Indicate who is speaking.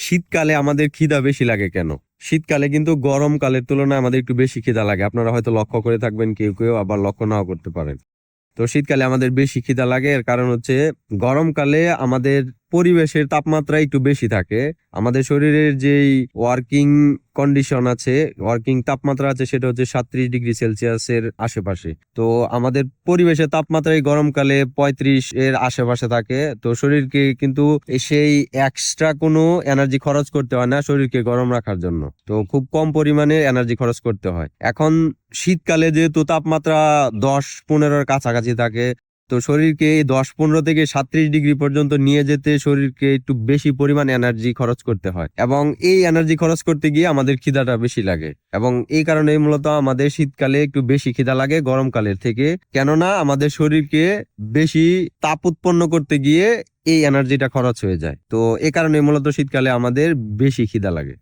Speaker 1: শীতকালে আমাদের খিদা বেশি লাগে কেন? শীতকালে কিন্তু গরমকালের তুলনায় আমাদের একটু বেশি খিদা লাগে। আপনারা হয়তো লক্ষ্য করে থাকবেন, কেউ আবার লক্ষ্য নাও করতে পারেন। তো শীতকালে আমাদের বেশি খিদা লাগে, এর কারণ হচ্ছে গরমকালে আমাদের পরিবেশের তাপমাত্রা একটু বেশি থাকে। আমাদের শরীরের যেই ওয়ার্কিং কন্ডিশন আছে, ওয়ার্কিং তাপমাত্রা আছে, সেটা হচ্ছে 37°C আশেপাশে। তো আমাদের পরিবেশের তাপমাত্রা এই গরমকালে 35 আশেপাশে থাকে। তো শরীরকে কিন্তু সেই এক্সট্রা কোনো এনার্জি খরচ করতে হয় না শরীরকে গরম রাখার জন্য। তো খুব কম পরিমাণে এনার্জি খরচ করতে হয়। এখন শীতকালে যেহেতু তাপমাত্রা 10-15 কাছাকাছি থাকে, তো শরীরকে এই 10-15 থেকে 37 ডিগ্রি পর্যন্ত নিয়ে যেতে শরীরকে একটু বেশি পরিমাণ এনার্জি খরচ করতে হয়, এবং এই এনার্জি খরচ করতে গিয়ে আমাদের খিদাটা বেশি লাগে। এবং এই কারণে মূলত আমাদের শীতকালে একটু বেশি খিদা লাগে গরমকালের থেকে, কেননা আমাদের শরীরকে বেশি তাপ উৎপন্ন করতে গিয়ে এই এনার্জিটা খরচ হয়ে যায়। তো এই কারণে মূলত শীতকালে আমাদের বেশি খিদা লাগে।